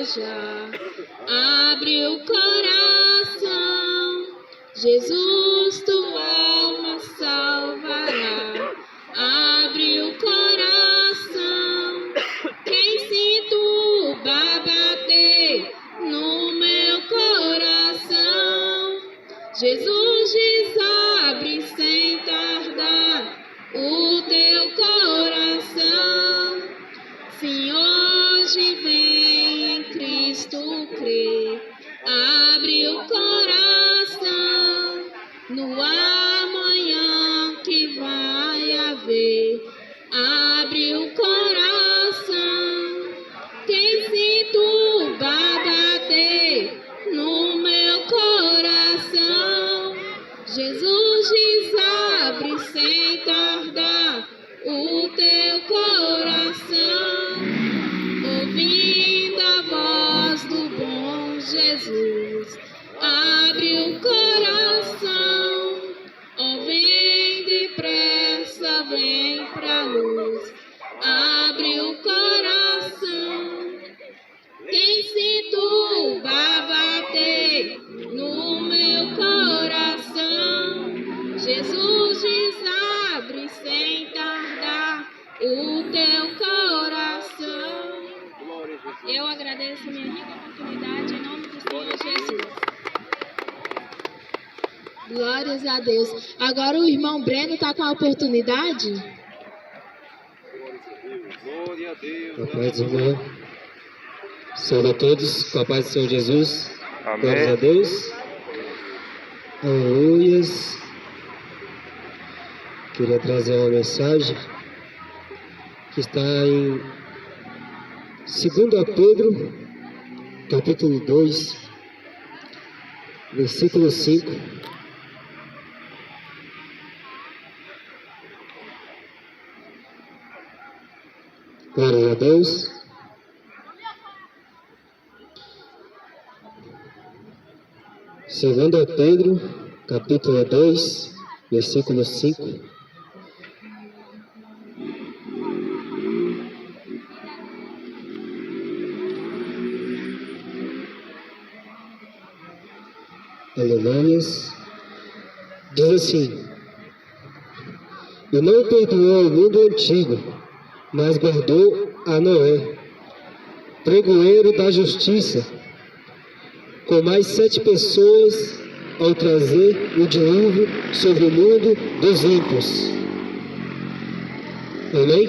já. Abre o coração, Jesus, tua alma salvará. Abre o coração, quem se turba bater no meu coração. Jesus diz, abre sem tardar o teu coração. Sim, hoje vem em Cristo crer. Abre o coração no amanhã que vai haver. Abre o coração, quem se turba bater no meu coração. Jesus diz, abre sem tardar o teu coração. Ouvindo a voz do bom Jesus, abre o coração. Oh, vem depressa, vem pra luz. Abre o coração, quem se turba bater no meu coração. Jesus diz, abre sem tardar o teu coração. Eu agradeço a minha rica oportunidade em nome do Senhor Jesus. Glórias a Deus. Agora o irmão Breno está com a oportunidade. Glória a Deus. Com a paz do irmão. Saúde a todos, com a paz do Senhor Jesus. Amém. Glórias a Deus. Aleluias. Queria trazer uma mensagem que está em 2 Pedro, capítulo 2, versículo 5. Glórias a Deus. Segundo Pedro, capítulo 2, versículo 5. Aleluias. Diz assim: e não perdoou o mundo antigo, mas guardou a Noé, pregoeiro da justiça, com mais 7 pessoas, ao trazer o dilúvio sobre o mundo dos ímpios. Amém?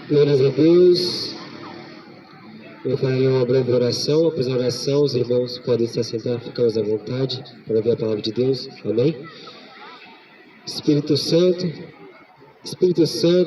Glórias a Deus. Eu farei uma breve oração. Após a oração, os irmãos podem se assentar, ficamos à vontade para ouvir a palavra de Deus. Amém? Espírito Santo,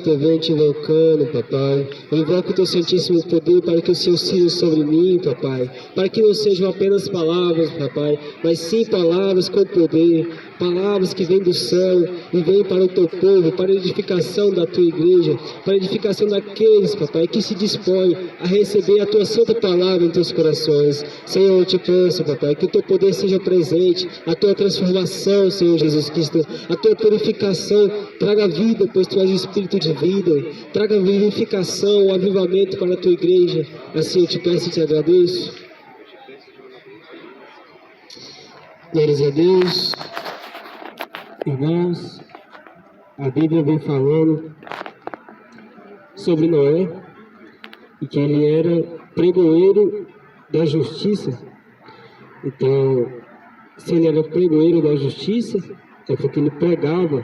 eu venho te invocando, papai. Eu invoco o teu santíssimo poder para que o Senhor seja sobre mim, papai. Para que não sejam apenas palavras, papai, mas sim palavras com poder. Palavras que vêm do céu e vêm para o teu povo, para a edificação da tua igreja, para a edificação daqueles, papai, que se dispõem a receber a tua santa palavra em teus corações. Senhor, eu te peço, papai, que o teu poder seja presente, a tua transformação, Senhor Jesus Cristo, a tua purificação, traga vida, pois tu és o Espírito de vida, traga vivificação, avivamento para a tua igreja. Assim eu te peço e te agradeço. Glórias a Deus. Irmãos, a Bíblia vem falando sobre Noé e que ele era pregoeiro da justiça. Então, se ele era pregoeiro da justiça, é porque ele pregava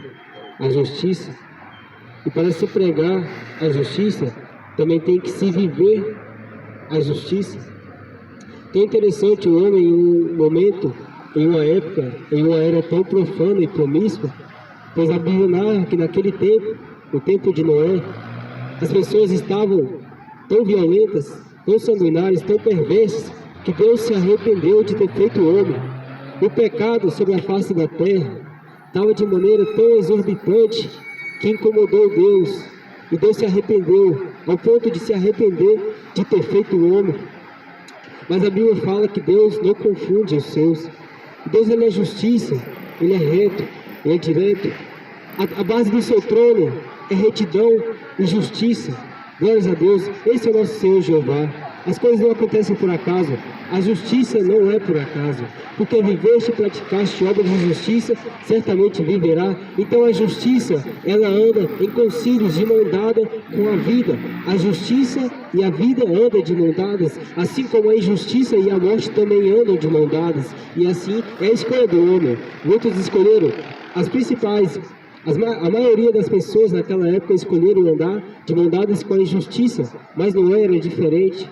a justiça. E para se pregar a justiça, também tem que se viver a justiça. Então é interessante o homem em um momento, em uma época, em uma era tão profana e promíscua, pois a Bíblia narra que naquele tempo, no tempo de Noé, as pessoas estavam tão violentas, tão sanguinárias, tão perversas, que Deus se arrependeu de ter feito o homem. O pecado sobre a face da terra estava de maneira tão exorbitante que incomodou Deus, e Deus se arrependeu, ao ponto de se arrepender de ter feito o homem. Mas a Bíblia fala que Deus não confunde os seus. Deus, ele é justiça, ele é reto, ele é direto. A base do seu trono é retidão e justiça. Glórias a Deus, esse é o nosso Senhor Jeová. As coisas não acontecem por acaso, a justiça não é por acaso, porque viveste e praticaste obras de justiça, certamente viverá. Então a justiça, ela anda em concílios de mão dada com a vida. A justiça e a vida andam de mão dadas, assim como a injustiça e a morte também andam de mão dadas. E assim é a escolha do homem. Muitos escolheram as principais. A maioria das pessoas naquela época escolheram andar de mão dadas com a injustiça, mas não era diferente.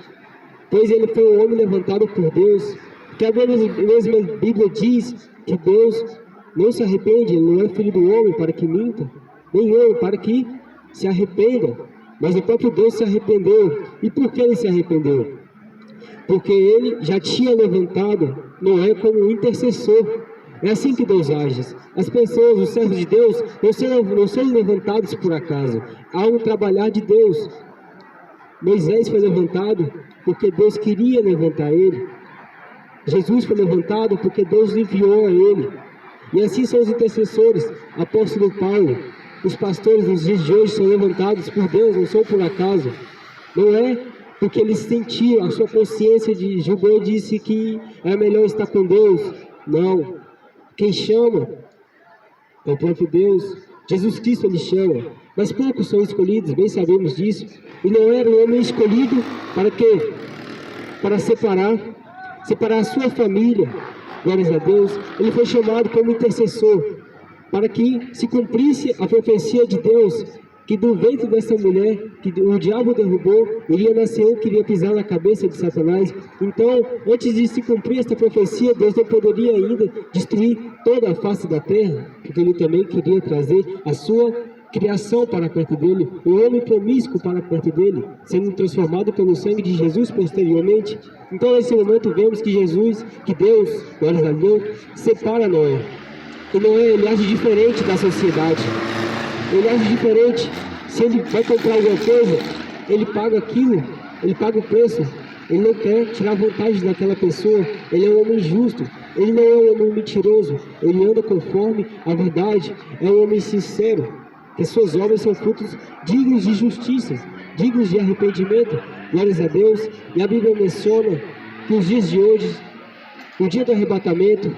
Pois ele foi um homem levantado por Deus, que a mesma Bíblia diz que Deus não se arrepende, ele não é filho do homem para que minta, nem homem para que se arrependa, mas o próprio Deus se arrependeu. E por que ele se arrependeu? Porque ele já tinha levantado Noé como um intercessor. É assim que Deus age. As pessoas, os servos de Deus, não são levantados por acaso, há um trabalhar de Deus. Moisés foi levantado porque Deus queria levantar ele. Jesus foi levantado porque Deus enviou a ele. E assim são os intercessores. Apóstolo Paulo, os pastores nos dias de hoje são levantados por Deus, não são por acaso. Não é porque eles sentiram, a sua consciência julgou e disse que é melhor estar com Deus. Não. Quem chama é o próprio Deus. Jesus Cristo ele chama, mas poucos são escolhidos, bem sabemos disso. E não era um homem escolhido para quê? Para separar a sua família. Glórias a Deus. Ele foi chamado como intercessor, para que se cumprisse a profecia de Deus, que do ventre dessa mulher, que o diabo derrubou, iria nascer um que iria pisar na cabeça de Satanás. Então, antes de se cumprir esta profecia, Deus não poderia ainda destruir toda a face da terra, porque ele também queria trazer a sua criação para perto dele, o homem promíscuo para perto dele, sendo transformado pelo sangue de Jesus posteriormente. Então, nesse momento, vemos que Deus, glórias a Deus, separa Noé. E Noé, ele age diferente da sociedade. Ele age diferente. Se ele vai comprar alguma coisa, ele paga aquilo, ele paga o preço. Ele não quer tirar vantagem daquela pessoa. Ele é um homem justo. Ele não é um homem mentiroso. Ele anda conforme a verdade. É um homem sincero. Que suas obras são frutos dignos de justiça, dignos de arrependimento. Glórias a Deus. E a Bíblia menciona que os dias de hoje, o dia do arrebatamento,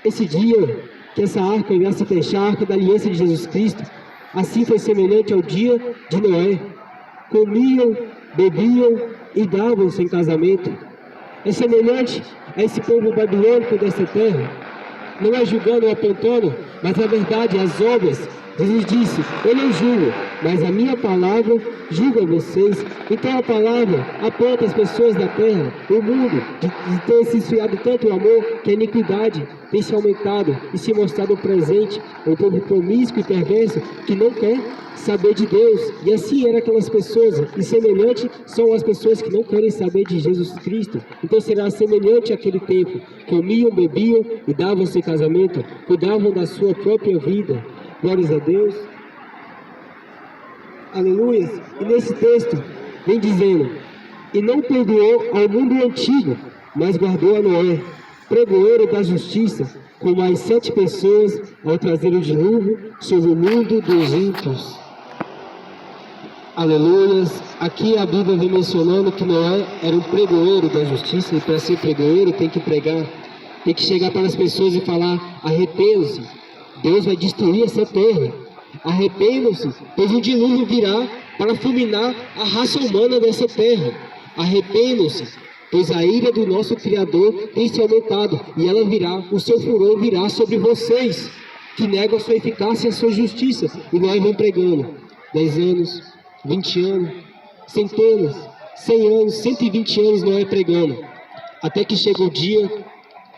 esse dia que essa arca irá se fechar, a arca da aliança de Jesus Cristo, assim foi semelhante ao dia de Noé. Comiam, bebiam e davam-se em casamento. É semelhante a esse povo babilônico dessa terra. Não é julgando ou apontando, mas na verdade as obras. Jesus disse, eu não julgo, mas a minha palavra julga vocês. Então a palavra aponta as pessoas da terra, o mundo, de ter se esfriado tanto o amor, que a iniquidade tem se aumentado e se mostrado presente. Um povo promíscuo e perverso que não quer saber de Deus. E assim eram aquelas pessoas, e semelhante são as pessoas que não querem saber de Jesus Cristo. Então será semelhante àquele tempo, comiam, bebiam e davam-se em casamento, cuidavam da sua própria vida. Glórias a Deus. Aleluia. E nesse texto vem dizendo, e não perdoou ao mundo antigo, mas guardou a Noé, pregoeiro da justiça, com mais 7 pessoas, ao trazer o dilúvio sobre o mundo dos ímpios. Aleluia. Aqui a Bíblia vem mencionando que Noé era um pregoeiro da justiça, e para ser pregoeiro tem que pregar, tem que chegar para as pessoas e falar, arrependam-se. Deus vai destruir essa terra. Arrependam-se, pois o dilúvio virá para fulminar a raça humana dessa terra. Arrependam-se, pois a ira do nosso Criador tem se aumentado, e ela virá, o seu furor virá sobre vocês, que negam a sua eficácia e a sua justiça. E nós vamos pregando 10 anos, 20 anos, centenas, 100 anos, 120 anos nós pregando, até que chega o dia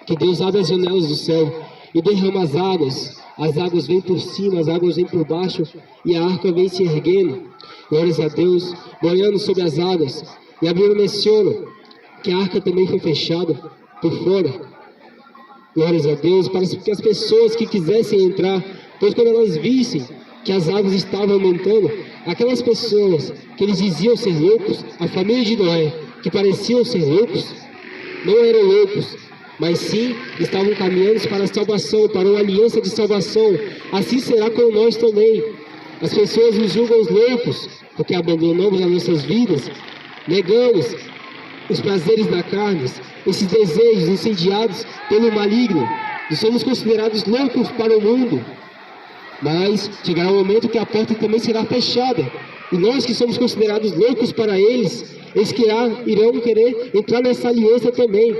que Deus abre as janelas do céu e derrama as águas vêm por cima, as águas vêm por baixo, e a arca vem se erguendo, glórias a Deus, banhando sobre as águas. E a Bíblia menciona que a arca também foi fechada por fora, glórias a Deus, para que as pessoas que quisessem entrar, pois quando elas vissem que as águas estavam aumentando, aquelas pessoas que eles diziam ser loucos, a família de Noé, que pareciam ser loucos, não eram loucos, mas sim estavam caminhando para a salvação, para uma aliança de salvação. Assim será com nós também. As pessoas nos julgam os loucos, porque abandonamos as nossas vidas, negamos os prazeres da carne, esses desejos incendiados pelo maligno, e somos considerados loucos para o mundo. Mas chegará um momento que a porta também será fechada, e nós que somos considerados loucos para eles irão querer entrar nessa aliança também.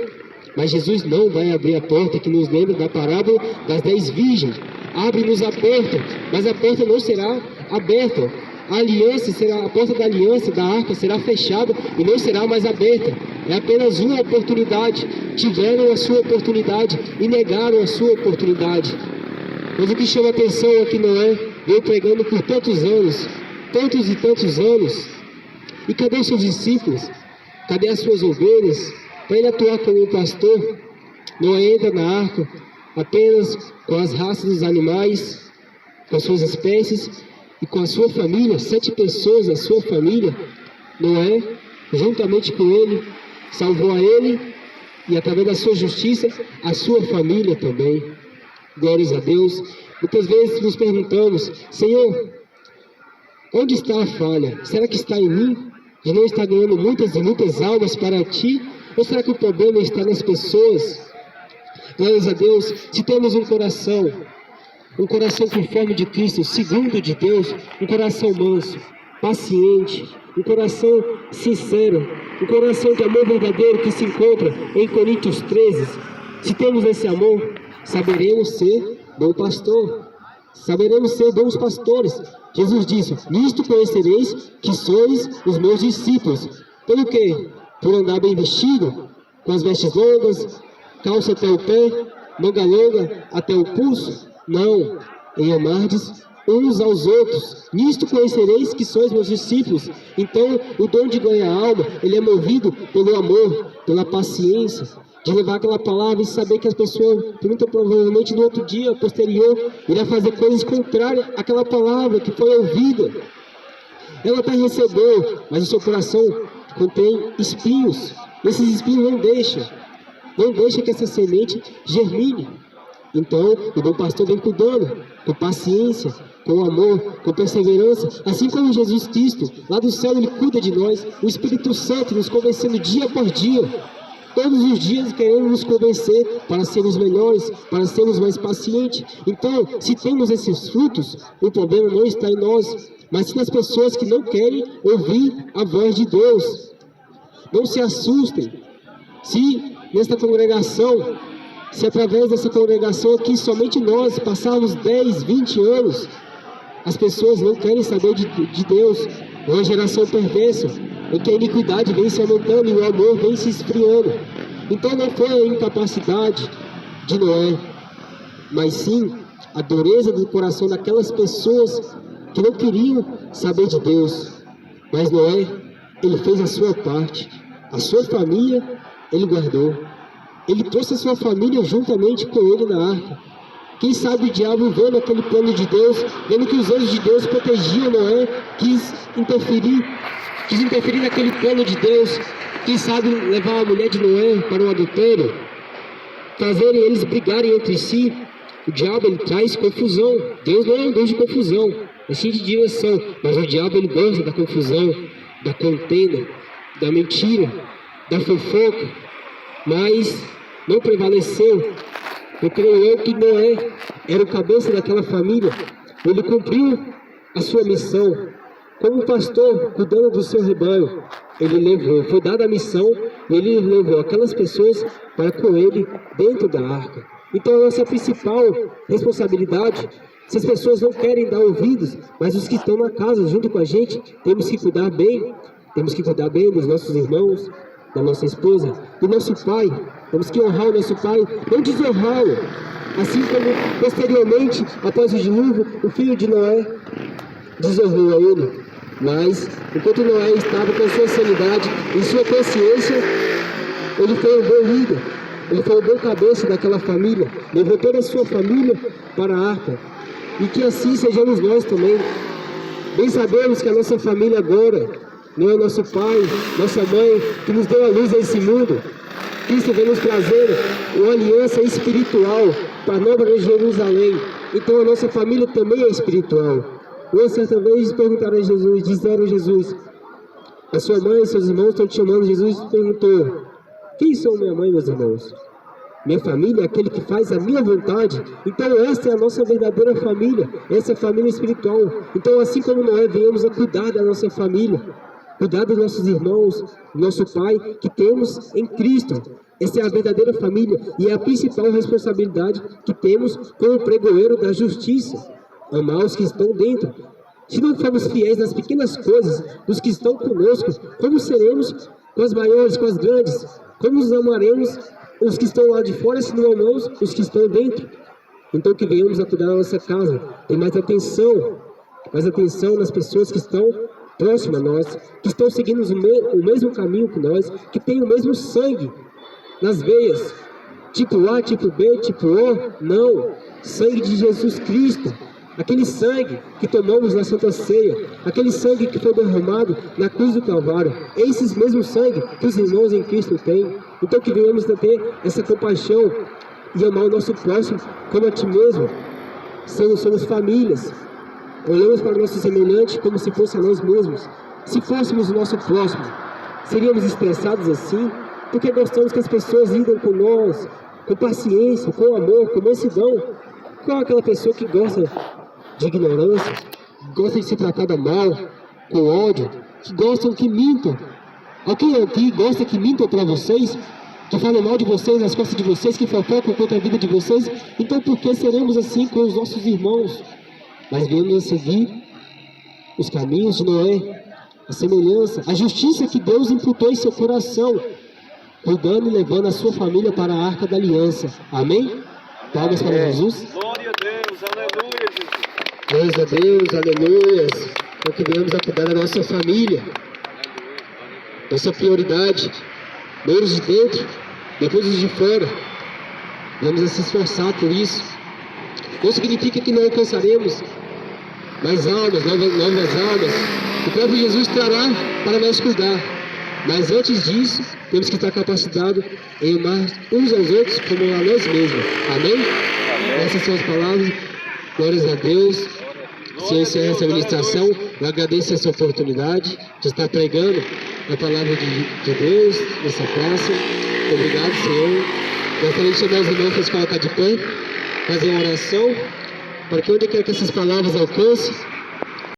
Mas Jesus não vai abrir a porta, que nos lembra da parábola das 10 virgens. Abre-nos a porta, mas a porta não será aberta. A porta da aliança, da arca, será fechada e não será mais aberta. É apenas uma oportunidade. Tiveram a sua oportunidade e negaram a sua oportunidade. Mas o que chama a atenção é que Noé veio pregando por tantos anos, tantos e tantos anos. E cadê os seus discípulos? Cadê as suas ovelhas? Para ele atuar como um pastor, Noé entra na arca apenas com as raças dos animais, com as suas espécies e com a sua família, 7 pessoas da sua família. Noé, juntamente com ele, salvou a ele e através da sua justiça, a sua família também. Glórias a Deus. Muitas vezes nos perguntamos: Senhor, onde está a falha? Será que está em mim? De não estar ganhando muitas e muitas almas para Ti? Ou será que o problema está nas pessoas? Glórias a Deus, se temos um coração conforme de Cristo, segundo de Deus, um coração manso, paciente, um coração sincero, um coração de amor verdadeiro que se encontra em Coríntios 13. Se temos esse amor, saberemos ser bom pastor, saberemos ser bons pastores. Jesus disse: nisto conhecereis que sois os meus discípulos. Pelo quê? Por andar bem vestido, com as vestes longas, calça até o pé, manga longa até o pulso? Não, em amardes uns aos outros. Nisto conhecereis que sois meus discípulos. Então, o dom de ganhar a alma, ele é movido pelo amor, pela paciência, de levar aquela palavra e saber que as pessoas, muito provavelmente no outro dia, posterior, irá fazer coisas contrárias àquela palavra que foi ouvida. Ela até recebeu, mas o seu coração contém espinhos. Esses espinhos não deixam que essa semente germine. Então, o bom pastor vem cuidando, com paciência, com amor, com perseverança, assim como Jesus Cristo, lá do céu, Ele cuida de nós, o Espírito Santo nos convencendo dia por dia, todos os dias querendo nos convencer para sermos melhores, para sermos mais pacientes. Então, se temos esses frutos, o problema não está em nós, mas sim nas pessoas que não querem ouvir a voz de Deus. Não se assustem, se nesta congregação, se através dessa congregação aqui, somente nós passarmos 10, 20 anos, as pessoas não querem saber de Deus. É uma geração perversa, em que a iniquidade vem se aumentando e o amor vem se esfriando. Então não foi a incapacidade de Noé, mas sim a dureza do coração daquelas pessoas que não queriam saber de Deus. Mas Noé, ele fez a sua parte, a sua família ele guardou. Ele trouxe a sua família juntamente com ele na arca. Quem sabe o diabo, vendo aquele plano de Deus, vendo que os anjos de Deus protegiam Noé, quis interferir naquele plano de Deus. Quem sabe levar a mulher de Noé para um adultério, fazerem eles brigarem entre si. O diabo, ele traz confusão. Deus não é um Deus de confusão, é sim de direção. Mas o diabo, ele gosta da confusão, da contenda, da mentira, da fofoca. Mas não prevaleceu. Eu creio que Noé era o cabeça daquela família. Ele cumpriu a sua missão. Como pastor, cuidando do seu rebanho, ele levou, foi dada a missão, e ele levou aquelas pessoas para com ele dentro da arca. Então a nossa principal responsabilidade, se as pessoas não querem dar ouvidos, mas os que estão na casa junto com a gente, temos que cuidar bem dos nossos irmãos, da nossa esposa, do nosso pai. Temos que honrar o nosso pai, não desonrá-lo. Assim como posteriormente, após o dilúvio, o filho de Noé desonrou a ele. Mas, enquanto Noé estava com a sua sanidade e sua consciência, ele foi um bom líder, ele foi um bom cabeça daquela família, levou toda a sua família para a arca. E que assim sejamos nós também. Bem sabemos que a nossa família agora não é nosso pai, nossa mãe, que nos deu a luz a esse mundo. Cristo vem nos trazer uma aliança espiritual para a Nova Jerusalém. Então a nossa família também é espiritual. Uma certa vez perguntaram a Jesus, disseram a Jesus, a sua mãe e seus irmãos estão te chamando. Jesus perguntou, quem são minha mãe e meus irmãos? Minha família é aquele que faz a minha vontade. Então essa é a nossa verdadeira família, essa é a família espiritual. Então assim como nós viemos a cuidar da nossa família, cuidar dos nossos irmãos, do nosso Pai que temos em Cristo. Essa é a verdadeira família e é a principal responsabilidade que temos como pregoeiro da justiça. Amar os que estão dentro. Se não formos fiéis nas pequenas coisas dos que estão conosco, como seremos com as maiores, com as grandes? Como nos amaremos os que estão lá de fora se não amamos os que estão dentro? Então que venhamos a cuidar da nossa casa, ter mais atenção nas pessoas que estão próximas a nós, que estão seguindo o mesmo caminho que nós, que têm o mesmo sangue nas veias, tipo A, tipo B, tipo O, não, sangue de Jesus Cristo, aquele sangue que tomamos na Santa Ceia, aquele sangue que foi derramado na cruz do Calvário, é esse mesmo sangue que os irmãos em Cristo têm. Então que venhamos a ter essa compaixão e amar o nosso próximo como a ti mesmo. Somos famílias, olhamos para o nosso semelhante como se fosse a nós mesmos. Se fôssemos o nosso próximo, seríamos estressados assim? Porque gostamos que as pessoas lidam com nós, com paciência, com amor, com mansidão. Qual é aquela pessoa que gosta de ignorância, gosta de ser tratada mal, com ódio, que gostam que mintam? Alguém aqui gosta que mintam para vocês, que falam mal de vocês, nas costas de vocês, que fofocam contra a vida de vocês? Então por que seremos assim com os nossos irmãos? Mas viemos a seguir os caminhos de Noé, a semelhança, a justiça que Deus imputou em seu coração, cuidando e levando a sua família para a Arca da Aliança. Amém? Palmas para Jesus. Glória a Deus, aleluia, Jesus. Glórias a Deus, aleluia. Então que venhamos a cuidar da nossa família, nossa prioridade, primeiro os de dentro, depois os de fora. Vamos a se esforçar por isso. Não significa que não alcançaremos mais almas, novas almas. O próprio Jesus trará para nós cuidar. Mas antes disso, temos que estar capacitados em amar uns aos outros como a nós mesmos. Amém? Essas são as palavras. Glórias a Deus. Se encerra essa ministração, eu agradeço essa oportunidade de estar pregando a palavra de Deus nessa praça. Obrigado, Senhor. Gostaria de chamar os irmãos para se colocar de pé, fazer uma oração, para que onde quer que essas palavras alcancem,